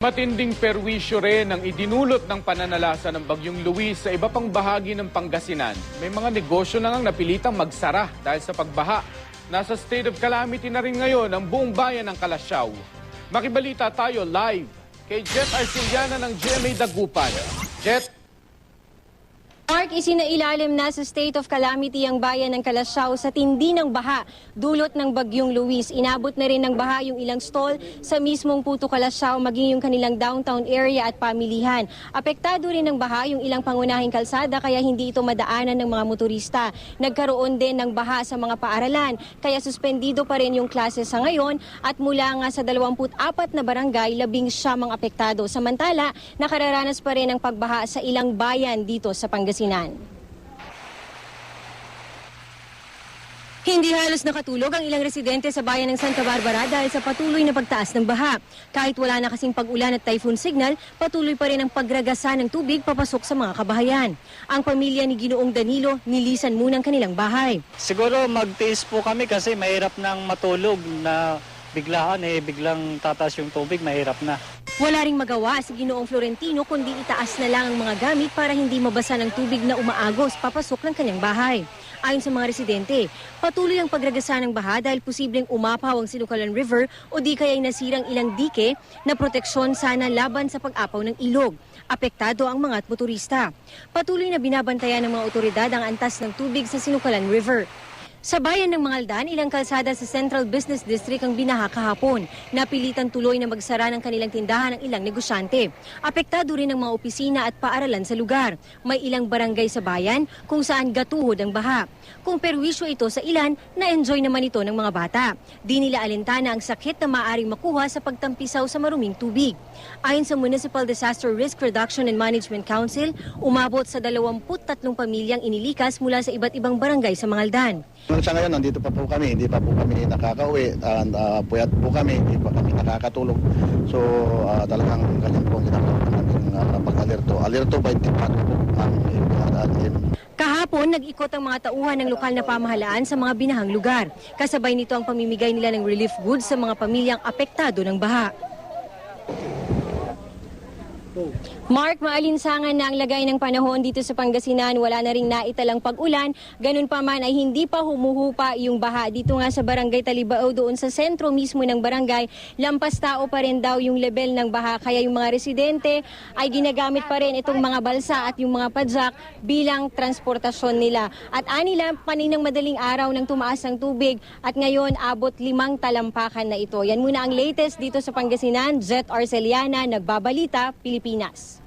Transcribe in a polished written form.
Matinding perwisyo rin ang idinulot ng pananalasa ng Bagyong Luis sa iba pang bahagi ng Pangasinan. May mga negosyo na ngang napilitang magsara dahil sa pagbaha. Nasa state of calamity na rin ngayon ang buong bayan ng Calasiao. Makibalita tayo live kay Jet Arceliana ng GMA Dagupan. Jet. Mark, isinailalim na sa state of calamity ang bayan ng Calasiao sa tindi ng baha dulot ng Bagyong Luis. Inabot na rin ng baha yung ilang stall sa mismong Puto Calasiao maging yung kanilang downtown area at pamilihan. Apektado rin ng baha yung ilang pangunahing kalsada kaya hindi ito madaanan ng mga motorista. Nagkaroon din ng baha sa mga paaralan kaya suspendido pa rin yung klase sa ngayon at mula nga sa 24 na barangay, 11 ang apektado. Samantala, nakararanas pa rin ng pagbaha sa ilang bayan dito sa Pangasinan. Hindi halos nakatulog ang ilang residente sa bayan ng Santa Barbara dahil sa patuloy na pagtaas ng baha. Kahit wala na kasing pag-ulan at typhoon signal, patuloy pa rin ang pagragasa ng tubig papasok sa mga kabahayan. Ang pamilya ni Ginoong Danilo nilisan muna ang kanilang bahay. Siguro magtiis po kami kasi mahirap nang matulog na biglaan biglang tataas yung tubig, mahirap na. Wala ring magawa si Ginoong Florentino kundi itaas na lang ang mga gamit para hindi mabasa ng tubig na umaagos papasok ng kanyang bahay. Ayon sa mga residente, patuloy ang pagragasa ng baha dahil posibleng umapaw ang Sinukalan River o di kaya'y nasirang ilang dike na proteksyon sana laban sa pag-apaw ng ilog. Apektado ang mga motorista. Patuloy na binabantayan ng mga otoridad ang antas ng tubig sa Sinukalan River. Sa bayan ng Mangaldan, ilang kalsada sa Central Business District ang binaha kahapon. Napilitan tuloy na magsara ng kanilang tindahan ng ilang negosyante. Apektado rin ang mga opisina at paaralan sa lugar. May ilang barangay sa bayan kung saan gatuhod ang baha. Kung perwisyo ito sa ilan, na-enjoy naman ito ng mga bata. Di nila alintana ang sakit na maaaring makuha sa pagtampisaw sa maruming tubig. Ayon sa Municipal Disaster Risk Reduction and Management Council, umabot sa 23 pamilyang inilikas mula sa iba't ibang barangay sa Mangaldan. Sa ngayon, nandito pa po kami, hindi pa po kami nakakauwi, puyat po kami, hindi pa kami nakakatulog. So talagang ganyan po ang ginagawa namin pag-alerto. Alerto by tipat po ang pinadaan. Kahapon, nag-ikot ang mga tauhan ng lokal na pamahalaan sa mga binahang lugar. Kasabay nito ang pamimigay nila ng relief goods sa mga pamilyang apektado ng baha. Mark, maalinsangan na ang lagay ng panahon dito sa Pangasinan. Wala na ring naitalang pag-ulan. Ganun pa man ay hindi pa humuhupa yung baha. Dito nga sa Barangay Talibao, doon sa sentro mismo ng barangay, lampas tao pa rin daw yung level ng baha. Kaya yung mga residente ay ginagamit pa rin itong mga balsa at yung mga padjak bilang transportasyon nila. At anila, paninang madaling araw nang tumaas ang tubig at ngayon abot 5 talampakan na ito. Yan muna ang latest dito sa Pangasinan. Jet Arceliana, Nagbabalita, Pilipinas.